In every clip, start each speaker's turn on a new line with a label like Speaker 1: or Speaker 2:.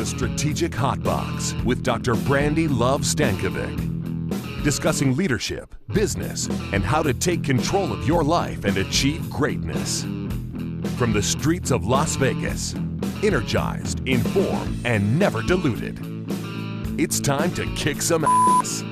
Speaker 1: Strategic Hotbox with Dr. Brandi Love Stankovic. Discussing leadership, business, and how to take control of your life and achieve greatness. From the streets of Las Vegas, energized, informed, and never diluted. It's time to kick some ass.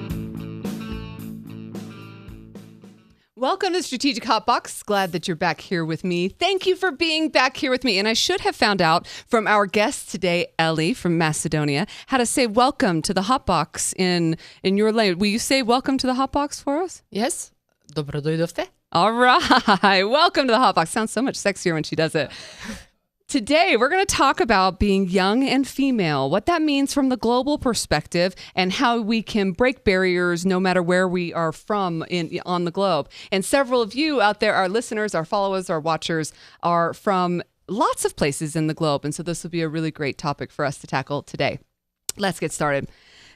Speaker 2: Welcome to Strategic Hotbox. Glad that you're back here with me. Thank you for being back here with me. And I should have found out from our guest today, Ellie from Macedonia, how to say welcome to the Hotbox in your language. Will you say welcome to the Hotbox for us?
Speaker 3: Yes. Dobro dojdovte.
Speaker 2: All right. Welcome to the Hotbox. Sounds so much sexier when she does it. Today, we're going to talk about being young and female, what that means from the global perspective, and how we can break barriers no matter where we are from on the globe. And several of you out there, our listeners, our followers, our watchers, are from lots of places in the globe. And so this will be a really great topic for us to tackle today. Let's get started.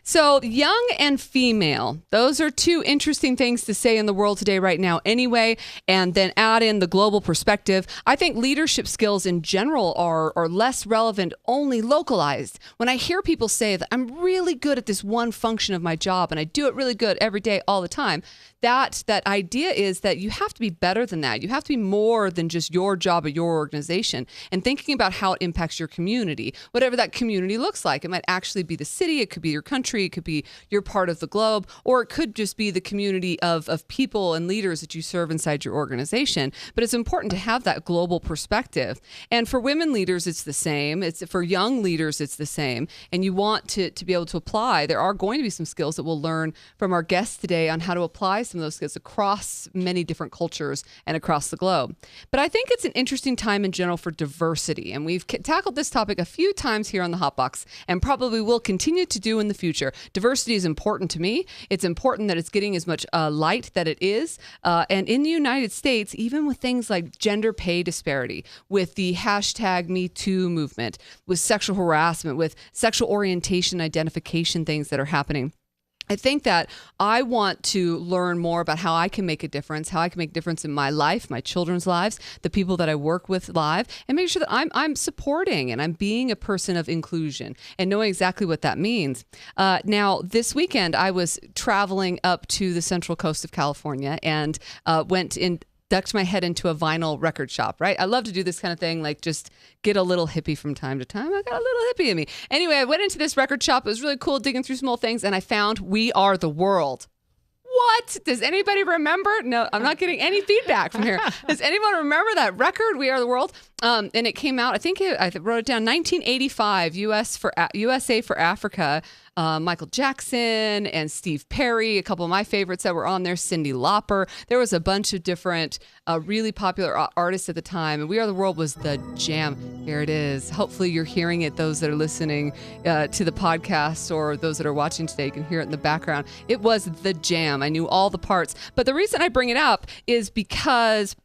Speaker 2: So young and female, those are two interesting things to say in the world today right now anyway, and then add in the global perspective. I think leadership skills in general are less relevant, only localized. When I hear people say that I'm really good at this one function of my job and I do it really good every day, all the time, that idea is that you have to be better than that. You have to be more than just your job at your organization and thinking about how it impacts your community, whatever that community looks like. It might actually be the city, it could be your country, it could be your part of the globe, or it could just be the community of people and leaders that you serve inside your organization. But it's important to have that global perspective. And for women leaders, it's the same. It's for young leaders, it's the same. And you want to be able to apply. There are going to be some skills that we'll learn from our guests today on how to apply some of those skills across many different cultures and across the globe. But I think it's an interesting time in general for diversity. And we've tackled this topic a few times here on the Hotbox and probably will continue to do in the future. Diversity is important to me. It's important that it's getting as much light that it is. And in the United States, even with things like gender pay disparity, with the hashtag #MeToo movement, with sexual harassment, with sexual orientation identification things that are happening, I think that I want to learn more about how I can make a difference, how I can make a difference in my life, my children's lives, the people that I work with live, and make sure that I'm supporting and I'm being a person of inclusion and knowing exactly what that means. Now, this weekend, I was traveling up to the central coast of California and ducked my head into a vinyl record shop, right? I love to do this kind of thing, like just get a little hippie from time to time. I got a little hippie in me. Anyway, I went into this record shop. It was really cool digging through some old things, and I found We Are the World. What? Does anybody remember? No, I'm not getting any feedback from here. Does anyone remember that record, We Are the World? And it came out, I wrote it down, 1985, USA for Africa. Michael Jackson and Steve Perry, a couple of my favorites that were on there, Cyndi Lauper. There was a bunch of different really popular artists at the time, and We Are the World was the jam. Here it is. Hopefully you're hearing it, those that are listening to the podcast or those that are watching today, you can hear it in the background. It was the jam. I knew all the parts. But the reason I bring it up is because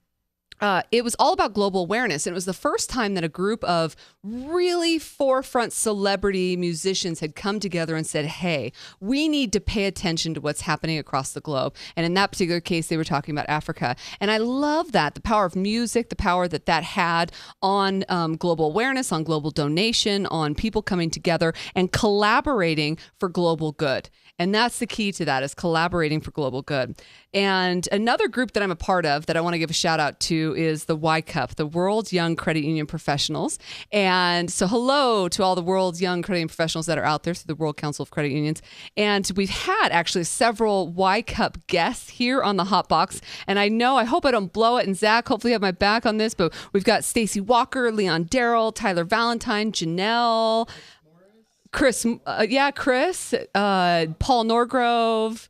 Speaker 2: it was all about global awareness. And it was the first time that a group of really forefront celebrity musicians had come together and said, hey, we need to pay attention to what's happening across the globe. And in that particular case, they were talking about Africa. And I love that, the power of music, the power that had on global awareness, on global donation, on people coming together and collaborating for global good. And that's the key to that, is collaborating for global good. And another group that I'm a part of that I want to give a shout out to is the YCUP, the World Young Credit Union Professionals. And so hello to all the World Young Credit Union Professionals that are out there through the World Council of Credit Unions. And we've had actually several YCUP guests here on the Hotbox. And I hope I don't blow it. And Zach, hopefully you have my back on this, but we've got Stacey Walker, Leon Darrell, Tyler Valentine, Janelle, Chris, Paul Norgrove,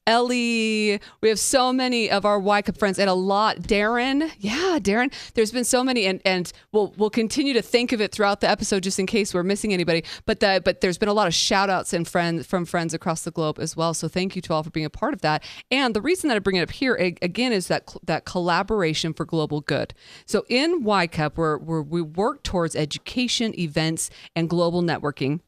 Speaker 2: Ellie. We have so many of our YCUP friends and a lot. Darren. There's been so many, and we'll continue to think of it throughout the episode just in case we're missing anybody. But there's been a lot of shout outs and from friends across the globe as well. So thank you to all for being a part of that. And the reason that I bring it up here again is that collaboration for global good. So in YCUP, we work towards education, events, and global networking.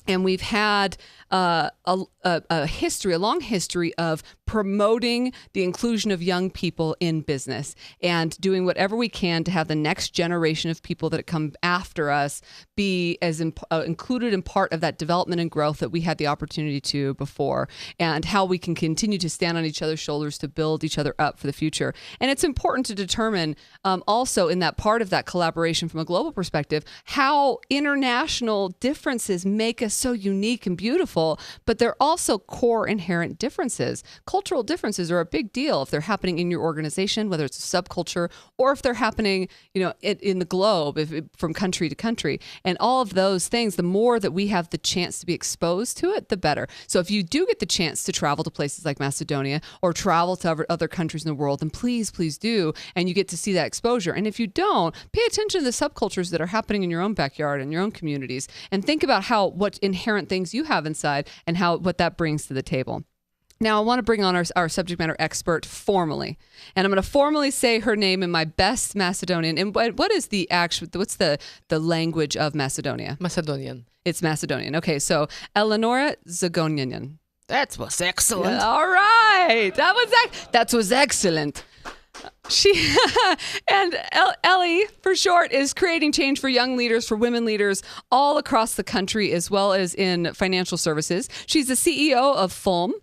Speaker 2: And we've had a long history of promoting the inclusion of young people in business and doing whatever we can to have the next generation of people that come after us be as included in part of that development and growth that we had the opportunity to before, and how we can continue to stand on each other's shoulders to build each other up for the future. And it's important to determine also in that part of that collaboration from a global perspective, how international differences make us so unique and beautiful, but they're also core inherent differences. Cultural differences are a big deal if they're happening in your organization, whether it's a subculture or if they're happening, in the globe, from country to country. And all of those things, the more that we have the chance to be exposed to it, the better. So if you do get the chance to travel to places like Macedonia or travel to other countries in the world, then please do, and you get to see that exposure. And if you don't, pay attention to the subcultures that are happening in your own backyard and your own communities, and think about what inherent things you have inside and what that brings to the table. Now, I want to bring on our subject matter expert formally, and I'm going to formally say her name in my best Macedonian. And what's the language of Macedonia?
Speaker 3: Macedonian.
Speaker 2: It's Macedonian. Okay, so Elenora Zgonjanin.
Speaker 3: That was excellent.
Speaker 2: All right, that was excellent. She and Ellie, for short, is creating change for young leaders, for women leaders all across the country, as well as in financial services. She's the CEO of FULM,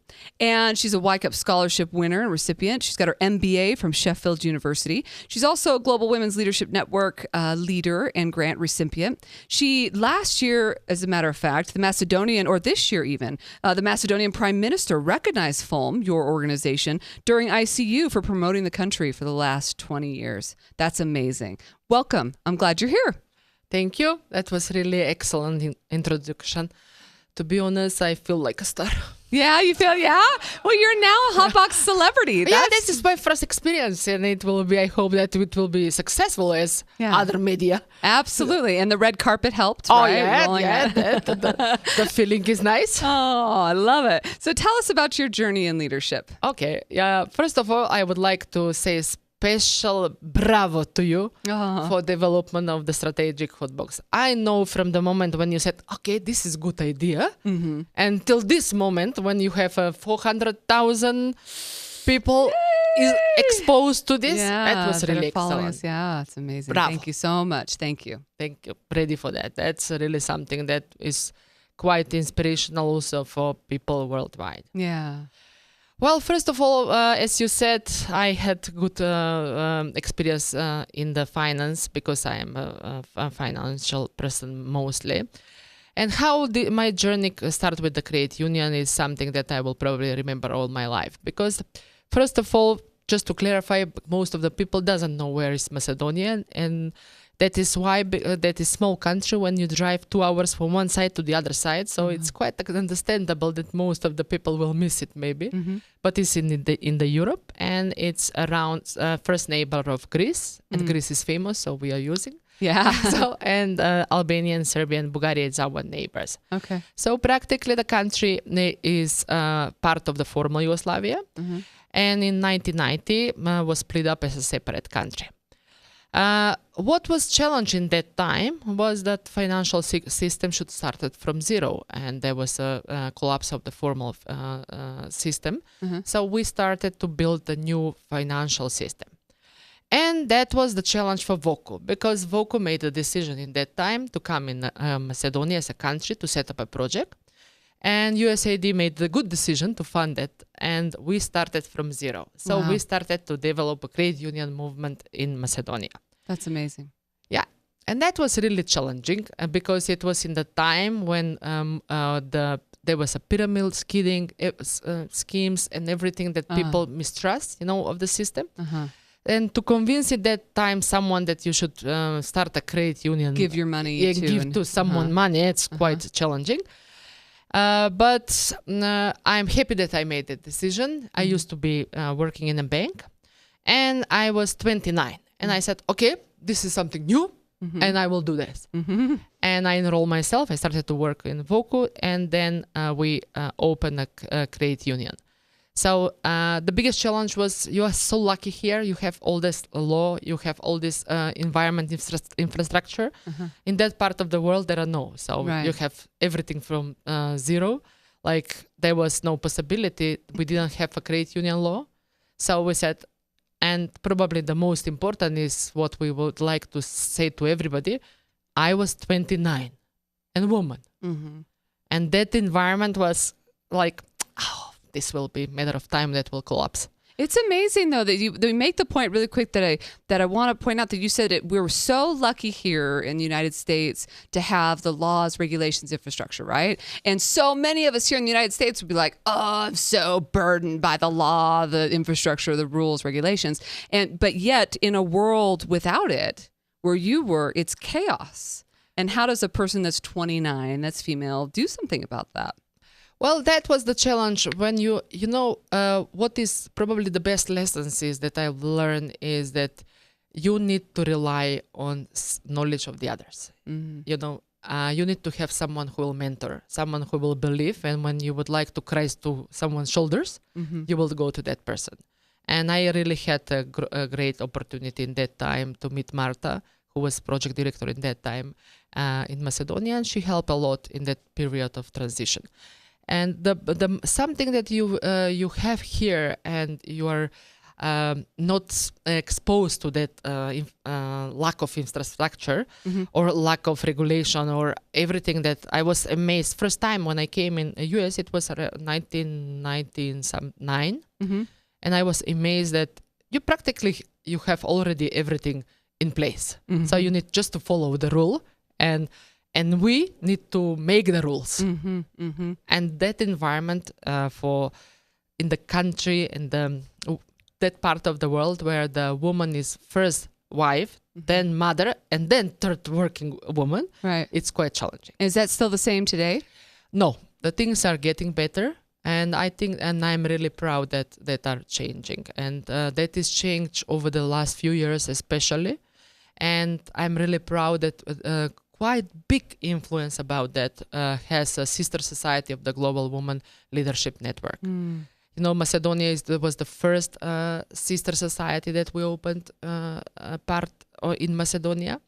Speaker 2: and she's a YCUP scholarship winner and recipient. She's got her MBA from Sheffield University. She's also a Global Women's Leadership Network leader and grant recipient. She, last year, as a matter of fact, this year even, the Macedonian Prime Minister recognized FULM, your organization, during ICU for promoting the country for the last 20 years. That's amazing. Welcome. I'm glad you're here.
Speaker 3: Thank you. That was really excellent introduction. To be honest, I feel like a star.
Speaker 2: Yeah, you feel, yeah? Well, you're now a Hotbox celebrity.
Speaker 3: This is my first experience, and I hope that it will be successful as other media.
Speaker 2: Absolutely. And the red carpet helped,
Speaker 3: oh,
Speaker 2: right?
Speaker 3: The feeling is nice.
Speaker 2: Oh, I love it. So tell us about your journey in leadership.
Speaker 3: Okay. First of all, I would like to say special bravo to you for development of the strategic Hotbox. I know from the moment when you said, okay, this is a good idea, until this moment when you have 400,000 people is exposed to this, that was really excellent.
Speaker 2: Yeah, it's amazing.
Speaker 3: Bravo.
Speaker 2: Thank you so much. Thank you.
Speaker 3: Thank you. Ready for that. That's really something that is quite inspirational also for people worldwide.
Speaker 2: Yeah.
Speaker 3: Well, first of all, as you said, I had good experience in the finance because I am a financial person mostly. And how my journey started with the Credit Union is something that I will probably remember all my life. Because first of all, just to clarify, most of the people doesn't know where is Macedonia, and that is why that is small country when you drive 2 hours from one side to the other side. So it's quite understandable that most of the people will miss it maybe. But it's in the Europe, and it's around first neighbor of Greece, and Greece is famous, so we are using.
Speaker 2: Yeah.
Speaker 3: And Albania and Serbia and Bulgaria is our neighbors.
Speaker 2: Okay.
Speaker 3: So practically the country is part of the former Yugoslavia, and in 1990 was split up as a separate country. What was challenging that time was that financial system should started from zero, and there was a collapse of the formal system. So we started to build a new financial system. And that was the challenge for VOCU, because VOCU made a decision in that time to come in Macedonia as a country to set up a project. And USAID made the good decision to fund it, and we started from zero. So we started to develop a credit union movement in Macedonia.
Speaker 2: That's amazing.
Speaker 3: Yeah, and that was really challenging because it was in the time when there was a pyramid schemes and everything that people mistrust, of the system. And to convince at that time someone that you should start a credit union,
Speaker 2: give your money
Speaker 3: to someone money, it's quite challenging. But I'm happy that I made that decision. I used to be working in a bank, and I was 29. And I said, okay, this is something new, and I will do this. And I enrolled myself. I started to work in VOCU, and then we opened a credit union. So the biggest challenge was you are so lucky here. You have all this law, you have all this environment infrastructure. In that part of the world, there are no. So you have everything from zero. Like there was no possibility. We didn't have a credit union law. So we said, and probably the most important is what we would like to say to everybody. I was 29 and a woman. And that environment was like, oh, this will be a matter of time that will collapse.
Speaker 2: It's amazing though that you make the point really quick that I want to point out that you said we were so lucky here in the United States to have the laws, regulations, infrastructure, right? And so many of us here in the United States would be like, oh, I'm so burdened by the law, the infrastructure, the rules, regulations. But yet in a world without it, where you were, it's chaos. And how does a person that's 29, that's female, do something about that?
Speaker 3: Well, that was the challenge when what is probably the best lessons is that I've learned is that you need to rely on knowledge of the others. You need to have someone who will mentor, someone who will believe. And when you would like to cry to someone's shoulders, you will go to that person. And I really had a great opportunity in that time to meet Marta, who was project director in that time in Macedonia. And she helped a lot in that period of transition. And the something that you have here, and you are not exposed to that lack of infrastructure or lack of regulation or everything that I was amazed. First time when I came in the US, it was 1999, and I was amazed that you have already everything in place. So you need just to follow the rule, and we need to make the rules. And that environment in the country, in that part of the world where the woman is first wife, then mother, and then third working woman, it's quite challenging.
Speaker 2: Is that still the same today?
Speaker 3: No, the things are getting better. And I think, and I'm really proud that are changing. And that is changed over the last few years especially. And I'm really proud that quite big influence about that has a sister society of the Global Woman Leadership Network. Macedonia was the first sister society that we opened part in Macedonia,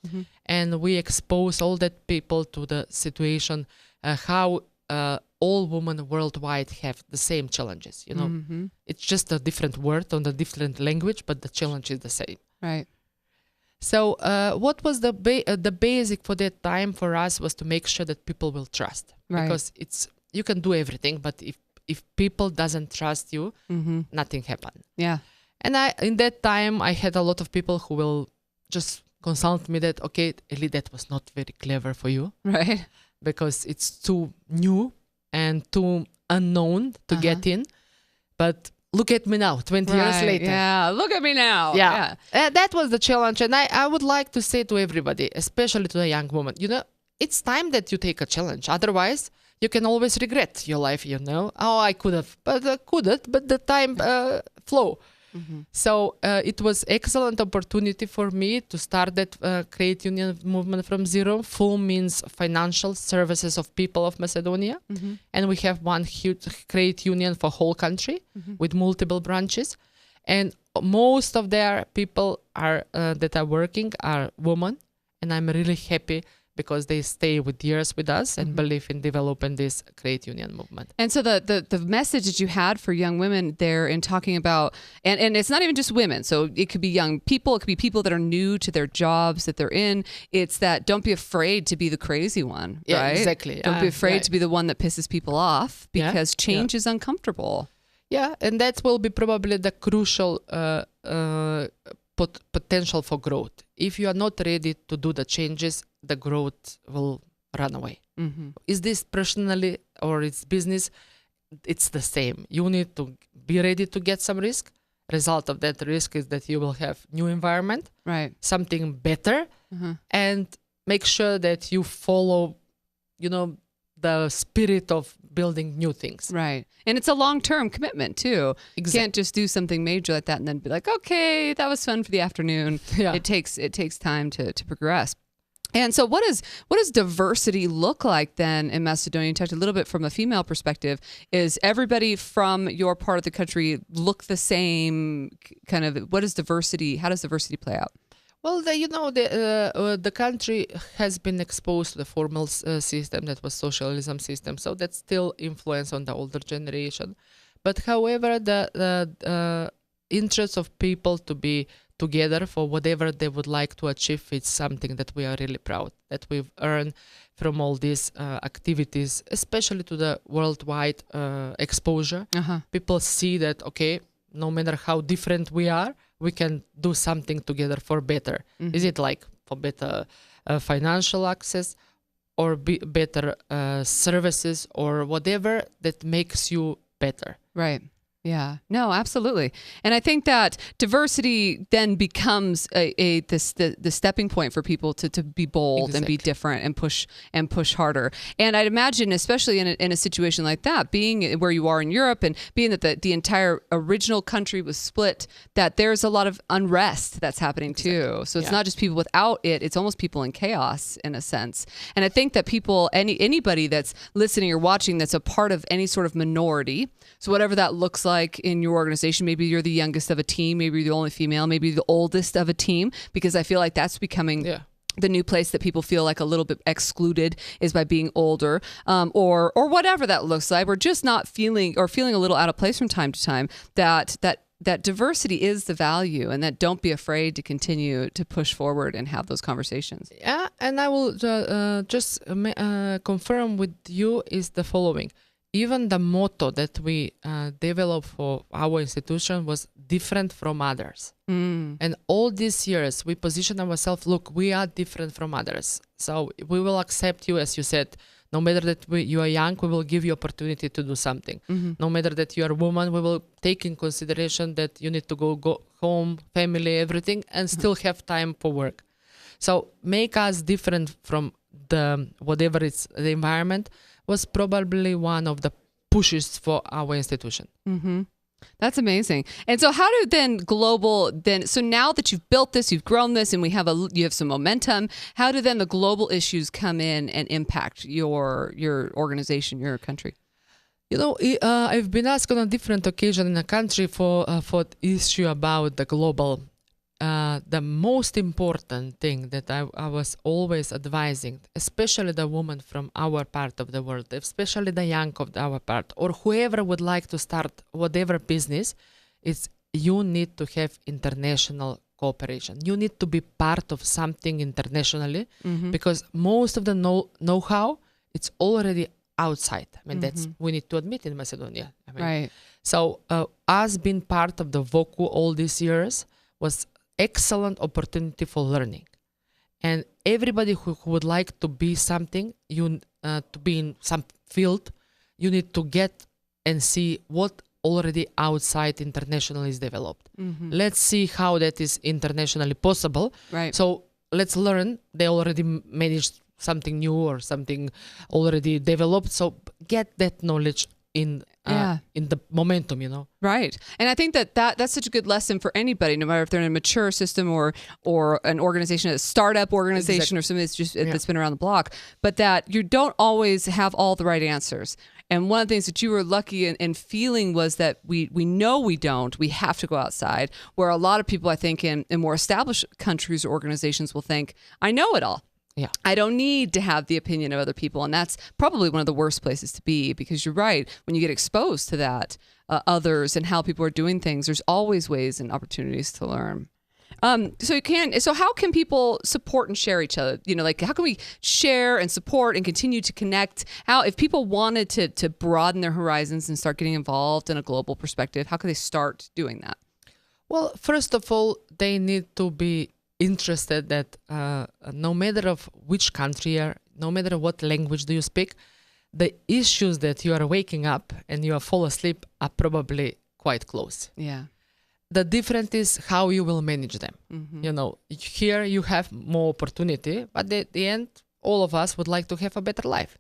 Speaker 3: and we expose all that people to the situation how all women worldwide have the same challenges. It's just a different word on a different language, but the challenge is the same.
Speaker 2: Right.
Speaker 3: So what was the basic for that time for us was to make sure that people will trust. Because you can do everything, but if people doesn't trust you, nothing happen.
Speaker 2: Yeah.
Speaker 3: And in that time, I had a lot of people who will just consult me that, okay, Eli, that was not very clever for you.
Speaker 2: Right.
Speaker 3: Because it's too new and too unknown to get in. But look at me now, 20 years later.
Speaker 2: Yeah, look at me now.
Speaker 3: Yeah. That was the challenge. And I would like to say to everybody, especially to the young woman, it's time that you take a challenge. Otherwise, you can always regret your life, Oh, I could have, but I couldn't, but the time flow. So it was excellent opportunity for me to start that credit union movement from zero. FULM means Financial Services of People of Macedonia. And we have one huge credit union for whole country with multiple branches. And most of their people that are working are women. And I'm really happy because they stay with years with us and believe in developing this credit union movement. And
Speaker 2: so the message that you had for young women there in talking about, and it's not even just women, so it could be young people, it could be people that are new to their jobs that they're in. It's that don't be afraid to be the crazy one,
Speaker 3: yeah,
Speaker 2: right?
Speaker 3: Exactly.
Speaker 2: Don't be afraid to be the one that pisses people off because change is uncomfortable.
Speaker 3: Yeah, and that will be probably the crucial potential for growth. If you are not ready to do the changes, the growth will run away. Is this personally or it's business? It's the same. You need to be ready to get some risk. Result of that risk is that you will have new environment,
Speaker 2: right?
Speaker 3: Something better, and make sure that you follow, the spirit of building new things.
Speaker 2: Right. And it's a long-term commitment too.
Speaker 3: Exactly.
Speaker 2: You can't just do something major like that and then be like, okay, that was fun for the afternoon.
Speaker 3: Yeah.
Speaker 2: It takes time to progress. And so what does diversity look like then in Macedonia? You talked a little bit from a female perspective. Is everybody from your part of the country look the same? Kind of, how does diversity play out?
Speaker 3: Well, the country has been exposed to the formal system that was socialism system, so that's still influence on the older generation. But however, the interest of people to be together for whatever they would like to achieve is something that we are really proud that we've earned from all these activities, especially to the worldwide exposure. People see that, okay, no matter how different we are, we can do something together for better. Is it like for better financial access or better services or whatever that makes you better?
Speaker 2: Right. Yeah, no, absolutely. And I think that diversity then becomes the stepping point for people to be bold and be different and push harder. And I'd imagine, especially in a situation like that, being where you are in Europe and being that the entire original country was split, that there's a lot of unrest that's happening too. So it's not just people without it, it's almost people in chaos in a sense. And I think that people, anybody that's listening or watching that's a part of any sort of minority, so whatever that looks like in your organization, maybe you're the youngest of a team, maybe you're the only female, maybe the oldest of a team, because I feel like that's becoming the new place that people feel like a little bit excluded is by being older, or whatever that looks like, or just not feeling a little out of place from time to time, that diversity is the value, and that don't be afraid to continue to push forward and have those conversations.
Speaker 3: Yeah, and I will just confirm with you is the following. Even the motto that we developed for our institution was different from others. And all these years, we position ourselves, look, we are different from others. So we will accept you, as you said, no matter that you are young, we will give you opportunity to do something. No matter that you are a woman, we will take in consideration that you need to go home, family, everything, and still have time for work. So make us different from whatever is the environment was probably one of the pushes for our institution.
Speaker 2: That's amazing. And so how do so now that you've built this, you've grown this, and you have some momentum, how do then the global issues come in and impact your organization, your country?
Speaker 3: I've been asked on a different occasion in a country for issue about the global. The most important thing that I was always advising, especially the women from our part of the world, especially the young of our part, or whoever would like to start whatever business, is you need to have international cooperation. You need to be part of something internationally, because most of the know-how, it's already outside. I mean, that's we need to admit in Macedonia. I mean,
Speaker 2: right.
Speaker 3: So us being part of the VOCU all these years was excellent opportunity for learning, and everybody who would like to be something, to be in some field, you need to get and see what already outside internationally is developed. Let's see how that is internationally possible.
Speaker 2: Right.
Speaker 3: So let's learn. They already managed something new or something already developed. So get that knowledge in the momentum,
Speaker 2: Right. And I think that's such a good lesson for anybody, no matter if they're in a mature system or an organization, a startup organization, or something that's been around the block, but that you don't always have all the right answers. And one of the things that you were lucky in feeling was that we know we don't. We have to go outside, where a lot of people, I think, in more established countries or organizations will think, I know it all.
Speaker 3: Yeah.
Speaker 2: I don't need to have the opinion of other people. And that's probably one of the worst places to be, because you're right. When you get exposed to that, others and how people are doing things, there's always ways and opportunities to learn. So how can people support and share each other? How can we share and support and continue to connect? If people wanted to broaden their horizons and start getting involved in a global perspective, how can they start doing that?
Speaker 3: Well, first of all, they need to be interested that no matter of which country you are, no matter what language do you speak, the issues that you are waking up and you are fall asleep are probably quite close.
Speaker 2: Yeah.
Speaker 3: The difference is how you will manage them. Here you have more opportunity, but at the end, all of us would like to have a better life.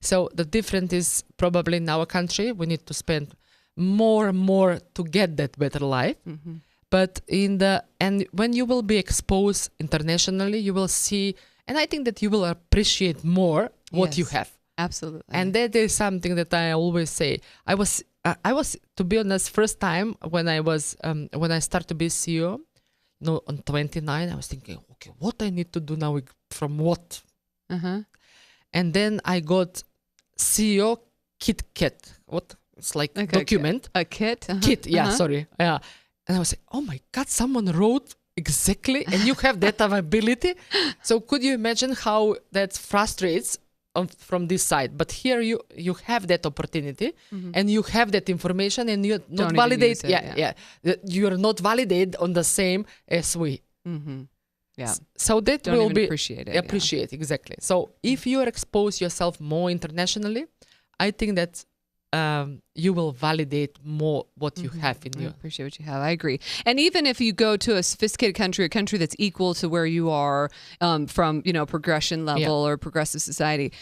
Speaker 3: So the difference is probably in our country, we need to spend more and more to get that better life. But when you will be exposed internationally, you will see And I think that you will appreciate more what you have.
Speaker 2: Absolutely.
Speaker 3: And that is something that I always say. I was, to be honest, first time when I started to be CEO, on 29, I was thinking, okay, what I need to do now from what? And then I got CEO KitKat. What? It's like document.
Speaker 2: A kit?
Speaker 3: Kit, yeah, sorry. Yeah. And I was like, oh my God, someone wrote exactly, and you have that ability. So could you imagine how that frustrates from this side? But here you have that opportunity, and you have that information, and you're not validate. You're not validated on the same as we.
Speaker 2: Yeah.
Speaker 3: So that
Speaker 2: Don't
Speaker 3: will
Speaker 2: even
Speaker 3: be
Speaker 2: appreciate it.
Speaker 3: appreciate exactly. So if you expose yourself more internationally, I think that you will validate more what you have in you.
Speaker 2: I appreciate what you have. I agree. And even if you go to a sophisticated country, a country that's equal to where you are from, progression level or progressive society,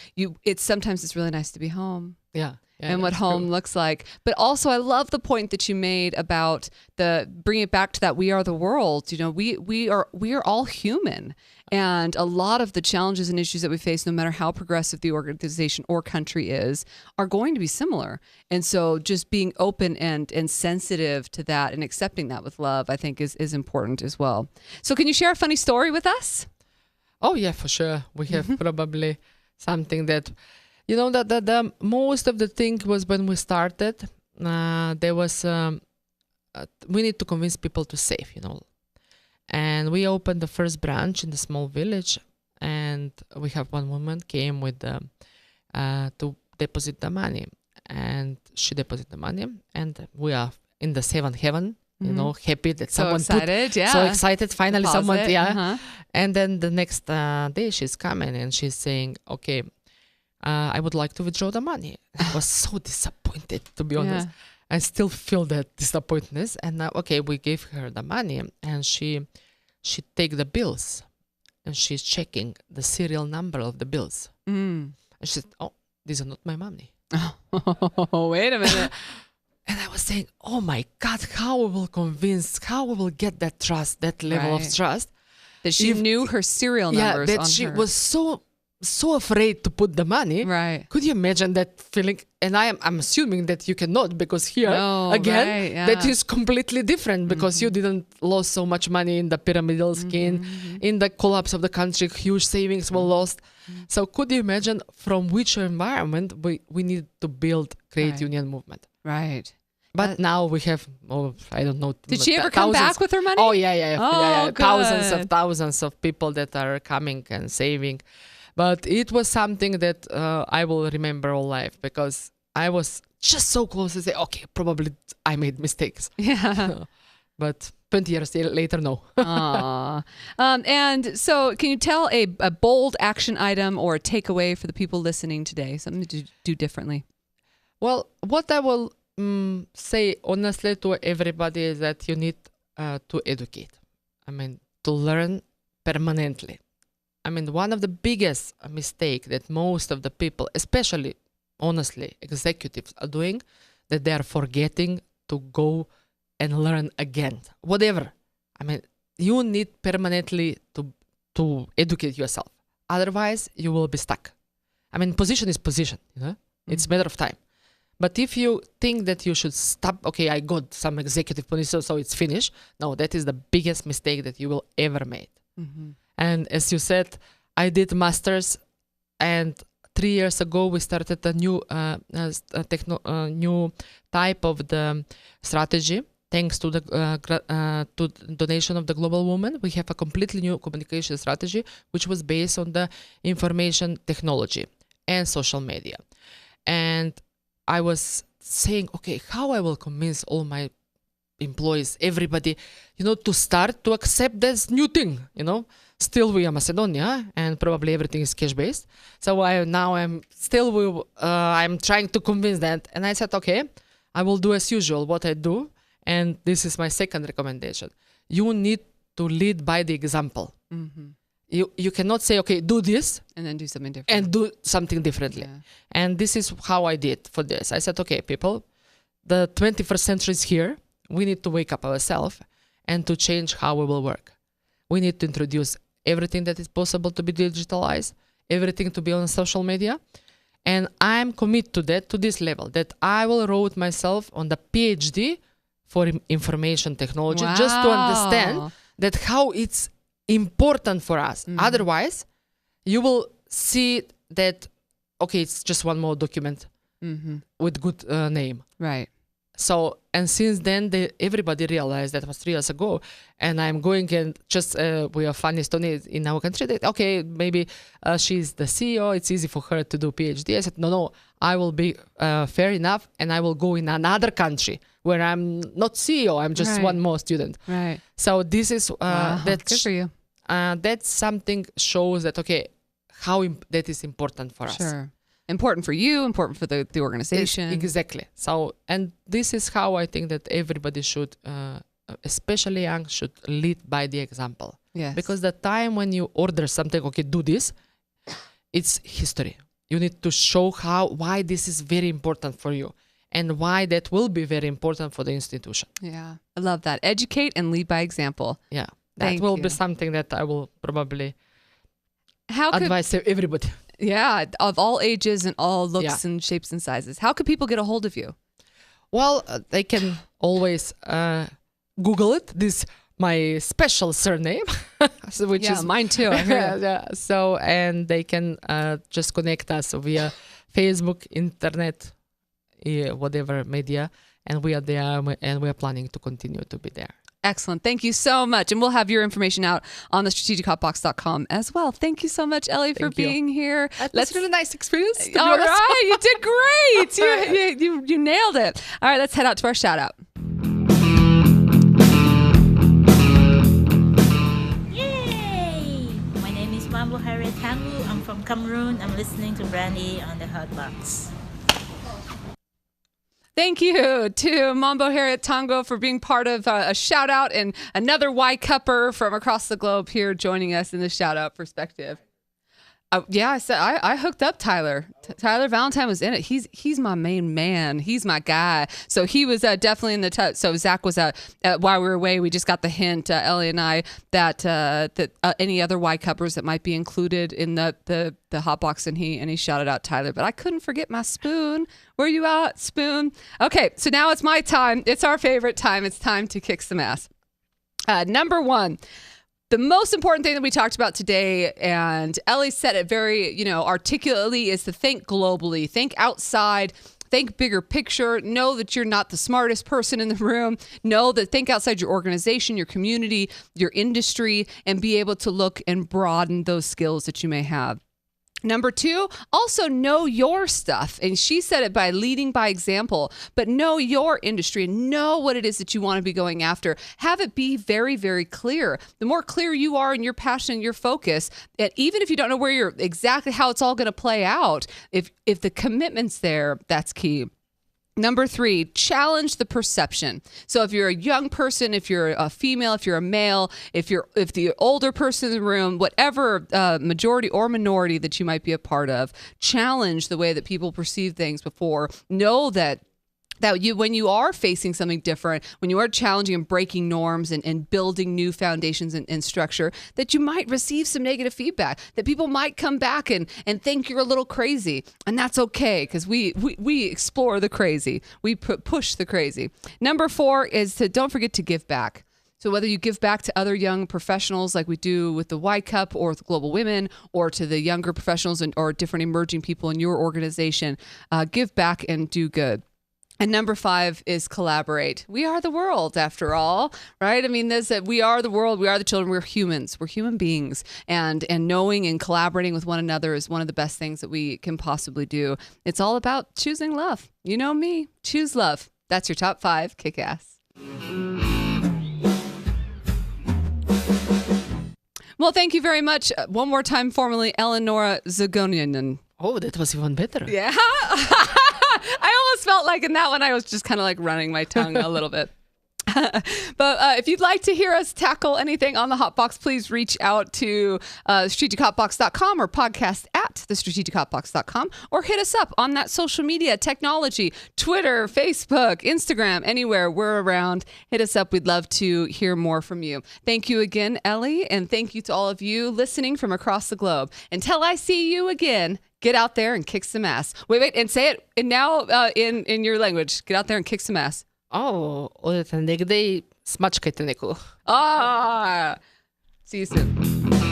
Speaker 2: sometimes it's really nice to be home.
Speaker 3: Yeah.
Speaker 2: And what home looks like. But also, I love the point that you made about bring it back to that we are the world. We are all human. And a lot of the challenges and issues that we face, no matter how progressive the organization or country is, are going to be similar. And so just being open and sensitive to that and accepting that with love, I think is important as well. So can you share a funny story with us?
Speaker 3: Oh, yeah, for sure. We have probably something that... that the most of the thing was when we started, there was, we need to convince people to save, And we opened the first branch in the small village, and we have one woman came with to deposit the money, and she deposited the money, and we are in the seventh heaven, happy that someone
Speaker 2: so excited,
Speaker 3: finally
Speaker 2: deposit,
Speaker 3: someone, And then the next day she's coming and she's saying, okay, I would like to withdraw the money. I was so disappointed, to be honest. I still feel that disappointment. And now, we gave her the money, and she take the bills, and she's checking the serial number of the bills. And she said, "Oh, these are not my money."
Speaker 2: Oh, wait a minute.
Speaker 3: And I was saying, "Oh my God, how we will convince? How we will get that trust, that level of trust?"
Speaker 2: That she knew her serial numbers.
Speaker 3: Yeah, that she was so afraid to put the money.
Speaker 2: Right.
Speaker 3: Could you imagine that feeling? And I'm assuming that you cannot, because here that is completely different, because you didn't lose so much money in the pyramidal scheme, in the collapse of the country, huge savings were lost. So could you imagine from which environment we need to build credit union movement?
Speaker 2: Right.
Speaker 3: But now we have, I don't know.
Speaker 2: Did she ever come back with her money?
Speaker 3: Oh, yeah.
Speaker 2: Oh, good.
Speaker 3: Thousands of people that are coming and saving. But it was something that I will remember all life, because I was just so close to say, okay, probably I made mistakes.
Speaker 2: Yeah.
Speaker 3: But 20 years later, no.
Speaker 2: And so can you tell a bold action item or a takeaway for the people listening today, something to do differently?
Speaker 3: Well, what I will say honestly to everybody is that you need to educate. To learn permanently. One of the biggest mistake that most of the people, especially, honestly, executives are doing, that they are forgetting to go and learn again. Whatever. You need permanently to educate yourself. Otherwise, you will be stuck. Position is position. It's a matter of time. But if you think that you should stop, okay, I got some executive position, so it's finished. No, that is the biggest mistake that you will ever make. And as you said, I did masters, and 3 years ago we started a new new type of the strategy. Thanks to the donation of the Global Woman, we have a completely new communication strategy, which was based on the information technology and social media. And I was saying, okay, how I will convince all my employees, everybody, to start to accept this new thing, Still we are Macedonia, and probably everything is cash-based. So I'm trying to convince that. And I said, okay, I will do as usual what I do. And this is my second recommendation. You need to lead by the example. You cannot say, okay, do this.
Speaker 2: And then do something different.
Speaker 3: And do something differently. Yeah. And this is how I did for this. I said, okay, people, the 21st century is here. We need to wake up ourselves and to change how we will work. We need to introduce everything that is possible to be digitalized, everything to be on social media. And I'm committed to that, to this level, that I will write myself on the PhD for information technology, just to understand that how it's important for us. Otherwise, you will see that, okay, it's just one more document with good name.
Speaker 2: Right.
Speaker 3: So, and since then, everybody realized that was 3 years ago. And I'm going and just, we have funny story in our country that, okay, maybe she's the CEO. It's easy for her to do PhD. I said, no, I will be fair enough. And I will go in another country where I'm not CEO. I'm just one more student.
Speaker 2: Right.
Speaker 3: So this is,
Speaker 2: Good for you.
Speaker 3: that's something shows that, okay, how that is important for us.
Speaker 2: Sure. Important for you, important for the organization.
Speaker 3: Exactly. So, and this is how I think that everybody should, especially young, should lead by the example.
Speaker 2: Yes.
Speaker 3: Because the time when you order something, okay, do this, it's history. You need to show why this is very important for you and why that will be very important for the institution.
Speaker 2: Yeah. I love that. Educate and lead by example.
Speaker 3: Yeah. That
Speaker 2: Thank
Speaker 3: will
Speaker 2: you.
Speaker 3: be something that I will probably
Speaker 2: How could
Speaker 3: advise everybody.
Speaker 2: Yeah, of all ages and all looks and shapes and sizes. How could people get a hold of you?
Speaker 3: Well, they can always Google it. This my special surname, which is
Speaker 2: mine too. I heard it.
Speaker 3: yeah. So, and they can just connect us via Facebook, internet, whatever media, and we are there, and we are planning to continue to be there.
Speaker 2: Excellent. Thank you so much. And we'll have your information out on the strategichotbox.com as well. Thank you so much, Ellie, for being here.
Speaker 3: That's a really nice experience.
Speaker 2: All right. You did great. You nailed it. All right. Let's head out to our shout out.
Speaker 4: Yay! My name is Mambo Harriet Hangu. I'm from Cameroon. I'm listening to Brandi on the Hotbox.
Speaker 2: Thank you to Mambo Harriet Tango for being part of a shout out and another Y Cupper from across the globe here joining us in the shout out perspective. I hooked up Tyler. Tyler Valentine was in it. He's my main man. He's my guy. So he was definitely in the so Zach was while we were away. We just got the hint, Ellie and I, that any other Y Cuppers that might be included in the Hotbox, and he shouted out Tyler. But I couldn't forget my Spoon. Where you at, Spoon? Okay, so now it's my time. It's our favorite time. It's time to kick some ass. Number one. The most important thing that we talked about today, and Ellie said it very, articulately, is to think globally, think outside, think bigger picture, know that you're not the smartest person in the room, think outside your organization, your community, your industry, and be able to look and broaden those skills that you may have. Number two, also know your stuff. And she said it by leading by example, but know your industry and know what it is that you want to be going after. Have it be very, very clear. The more clear you are in your passion and your focus, and even if you don't know where you're exactly how it's all going to play out, if the commitment's there, that's key. Number three, challenge the perception. So if you're a young person, if you're a female, if you're a male, if the older person in the room, whatever majority or minority that you might be a part of, challenge the way that people perceive things before. Know that when you are facing something different, when you are challenging and breaking norms and building new foundations and structure, that you might receive some negative feedback, that people might come back and think you're a little crazy. And that's okay, because we explore the crazy. We push the crazy. Number four is to don't forget to give back. So whether you give back to other young professionals like we do with the Y Cup or with Global Women, or to the younger professionals or different emerging people in your organization, give back and do good. And number five is collaborate. We are the world, after all, right? I mean, we are the world. We are the children. We're humans. We're human beings. And knowing and collaborating with one another is one of the best things that we can possibly do. It's all about choosing love. You know me. Choose love. That's your top five. Kick ass. Well, thank you very much. One more time, formally, Elenora Zgonjanin.
Speaker 3: Oh, that was even better.
Speaker 2: Yeah. I almost felt like in that one, I was just kind of like running my tongue a little bit. But if you'd like to hear us tackle anything on the Hotbox, please reach out to strategichotbox.com or podcast at thestrategichotbox.com or hit us up on that social media technology, Twitter, Facebook, Instagram, anywhere we're around. Hit us up. We'd love to hear more from you. Thank you again, Ellie, and thank you to all of you listening from across the globe. Until I see you again, get out there and kick some ass. Wait, and say it and now in your language. Get out there and kick some ass.
Speaker 3: Odete negde i smačkajte nekoga.
Speaker 2: See you soon.